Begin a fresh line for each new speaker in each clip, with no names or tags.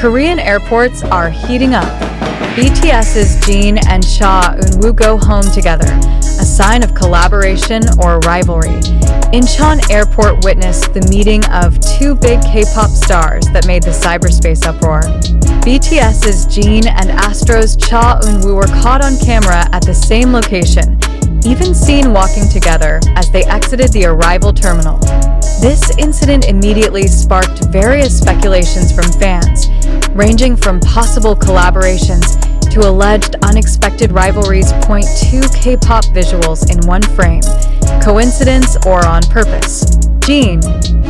Korean airports are heating up. BTS's Jin and Cha Eun-woo go home together, a sign of collaboration or rivalry. Incheon Airport witnessed the meeting of two big K-pop stars that made the cyberspace uproar. BTS's Jin and ASTRO's Cha Eun-woo were caught on camera at the same location, even seen walking together as they exited the arrival terminal. This incident immediately sparked various speculations from fans, ranging from possible collaborations to alleged unexpected rivalries. Point to K-pop visuals in one frame. Coincidence or on purpose? Jin,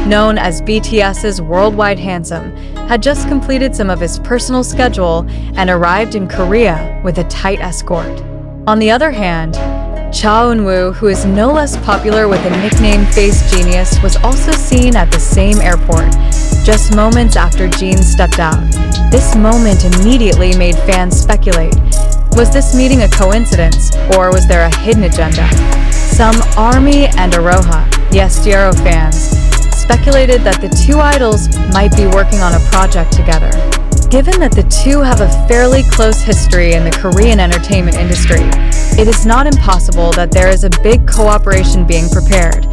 known as BTS's worldwide handsome, had just completed some of his personal schedule and arrived in Korea with a tight escort. On the other hand, Cha Eun-woo, who is no less popular with the nickname Face Jinniest, was also seen at the same airport, just moments after Jin stepped out. This moment immediately made fans speculate. Was this meeting a coincidence, or was there a hidden agenda? Some ARMY and Aroha, the ASTRO fans, speculated that the two idols might be working on a project together. Given that the two have a fairly close history in the Korean entertainment industry, it is not impossible that there is a big cooperation being prepared.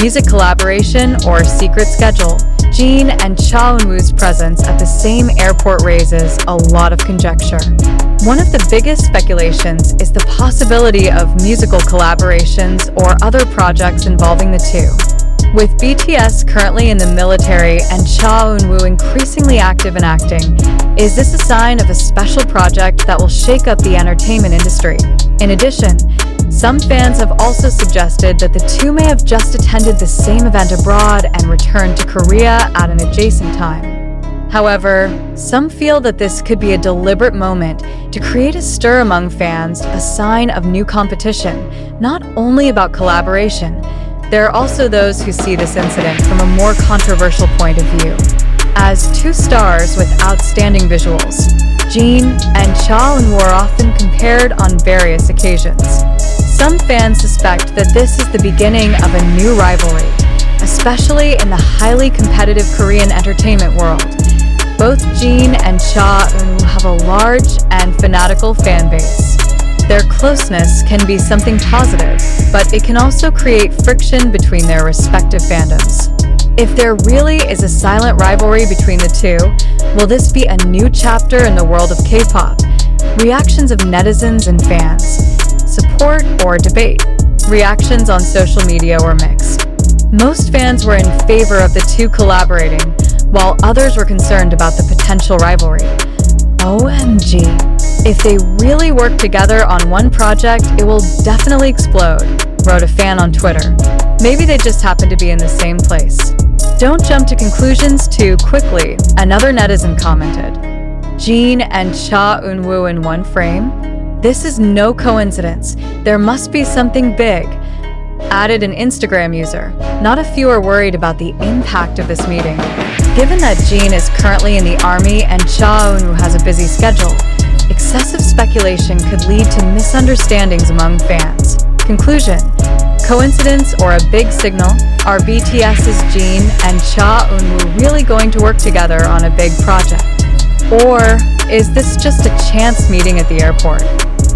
Music collaboration or secret schedule? Jin and Cha Eun-woo's presence at the same airport raises a lot of conjecture. One of the biggest speculations is the possibility of musical collaborations or other projects involving the two. With BTS currently in the military and Cha Eun-woo increasingly active in acting, is this a sign of a special project that will shake up the entertainment industry? In addition, some fans have also suggested that the two may have just attended the same event abroad and returned to Korea at an adjacent time. However, some feel that this could be a deliberate moment to create a stir among fans, a sign of new competition, not only about collaboration. There are also those who see this incident from a more controversial point of view. As two stars with outstanding visuals, Jin and Cha Eun-woo are often compared on various occasions. Some fans suspect that this is the beginning of a new rivalry, especially in the highly competitive Korean entertainment world. Both Jin and Cha Eun-woo have a large and fanatical fan base. Their closeness can be something positive, but it can also create friction between their respective fandoms. If there really is a silent rivalry between the two, will this be a new chapter in the world of K-pop? Reactions of netizens and fans. Support or debate? Reactions on social media were mixed. Most fans were in favor of the two collaborating, while others were concerned about the potential rivalry. OMG. If they really work together on one project, it will definitely explode, wrote a fan on Twitter. Maybe they just happen to be in the same place. Don't jump to conclusions too quickly, another netizen commented. Jin and Cha Eun-woo in one frame? This is no coincidence. There must be something big, added an Instagram user. Not a few are worried about the impact of this meeting. Given that Jin is currently in the army and Cha Eun-woo has a busy schedule, excessive speculation could lead to misunderstandings among fans. Conclusion: coincidence or a big signal? Are BTS's Jin and Cha Eun-woo really going to work together on a big project? Or is this just a chance meeting at the airport?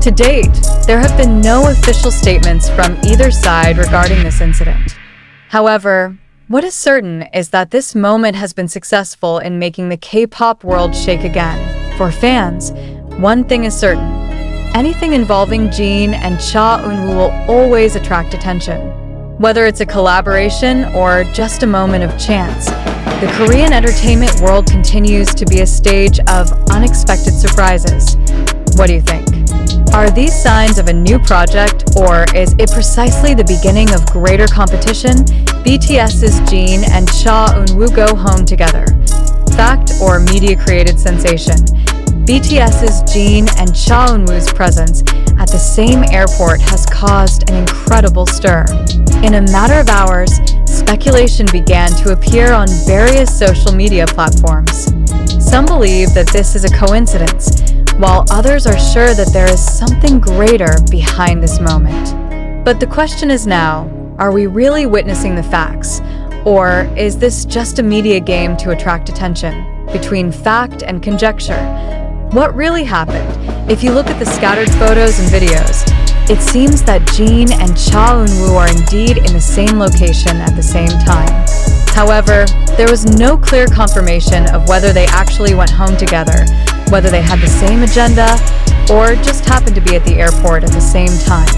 To date, there have been no official statements from either side regarding this incident. However, what is certain is that this moment has been successful in making the K-pop world shake again. For fans, one thing is certain: anything involving Jin and Cha Eun-woo will always attract attention. Whether it's a collaboration or just a moment of chance, the Korean entertainment world continues to be a stage of unexpected surprises. What do you think? Are these signs of a new project, or is it precisely the beginning of greater competition? BTS's Jin and Cha Eun-woo go home together. Fact or media-created sensation? BTS's Jin and Cha Eun-woo's presence at the same airport has caused an incredible stir. In a matter of hours, speculation began to appear on various social media platforms. Some believe that this is a coincidence, while others are sure that there is something greater behind this moment. But the question is now, are we really witnessing the facts? Or is this just a media game to attract attention? between fact and conjecture. What really happened? If you look at the scattered photos and videos, it seems that Jin and Cha Eun-woo are indeed in the same location at the same time. However, there was no clear confirmation of whether they actually went home together, whether they had the same agenda, or just happened to be at the airport at the same time.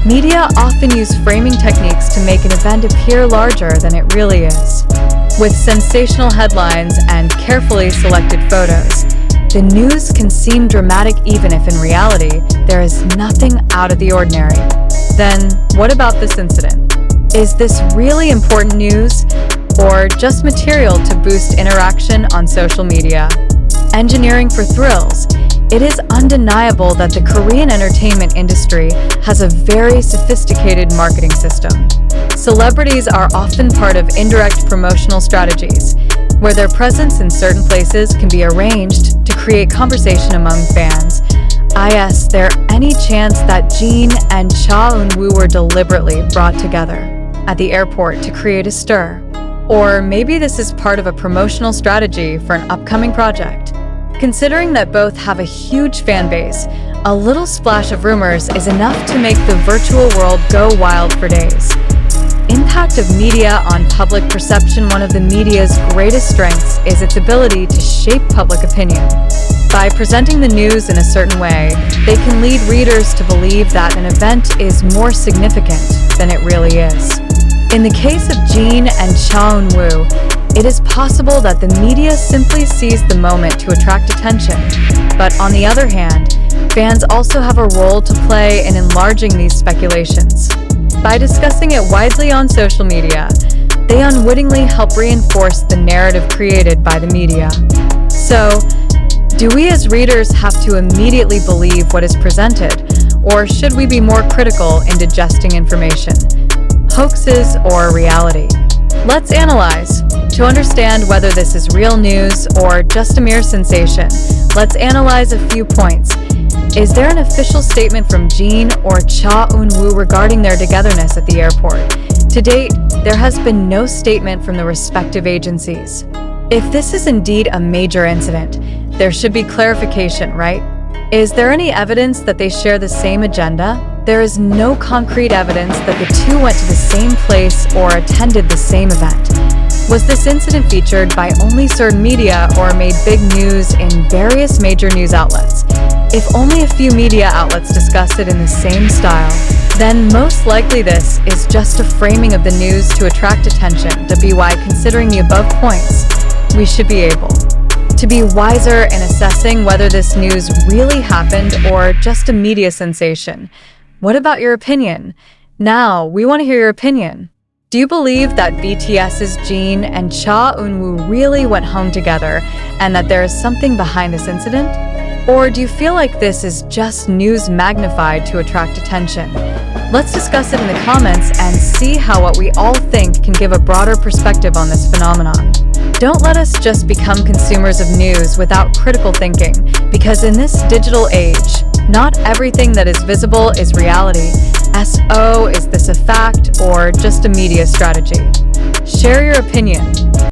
Media often use framing techniques to make an event appear larger than it really is. With sensational headlines and carefully selected photos, the news can seem dramatic even if in reality, there is nothing out of the ordinary. Then, what about this incident? Is this really important news, or just material to boost interaction on social media? Engineering for thrills. It is undeniable that the Korean entertainment industry has a very sophisticated marketing system. Celebrities are often part of indirect promotional strategies, where their presence in certain places can be arranged to create conversation among fans. Is there any chance that Jin and Cha Eun-woo were deliberately brought together at the airport to create a stir? Or maybe this is part of a promotional strategy for an upcoming project. Considering that both have a huge fan base, a little splash of rumors is enough to make the virtual world go wild for days. Impact of media on public perception. One of the media's greatest strengths is its ability to shape public opinion. By presenting the news in a certain way, they can lead readers to believe that an event is more significant than it really is. In the case of Jin and Cha Eun-woo, it is possible that the media simply seized the moment to attract attention. But on the other hand, fans also have a role to play in enlarging these speculations. By discussing it widely on social media, they unwittingly help reinforce the narrative created by the media. So, do we as readers have to immediately believe what is presented, or should we be more critical in digesting information? Hoaxes or reality? Let's analyze. To understand whether this is real news or just a mere sensation, let's analyze a few points. Is there an official statement from Jin or Cha Eun-woo regarding their togetherness at the airport? To date, there has been no statement from the respective agencies. If this is indeed a major incident, there should be clarification, right? Is there any evidence that they share the same agenda? There is no concrete evidence that the two went to the same place or attended the same event. Was this incident featured by only certain media or made big news in various major news outlets? If only a few media outlets discuss it in the same style, then most likely this is just a framing of the news to attract attention. Why considering the above points, we should be able to be wiser in assessing whether this news really happened or just a media sensation. What about your opinion? Now, we want to hear your opinion. Do you believe that BTS's Jin and Cha Eun-woo really went home together and that there is something behind this incident? Or do you feel like this is just news magnified to attract attention? Let's discuss it in the comments and see how what we all think can give a broader perspective on this phenomenon. Don't let us just become consumers of news without critical thinking, because in this digital age, not everything that is visible is reality. Is this a fact or just a media strategy? Share your opinion.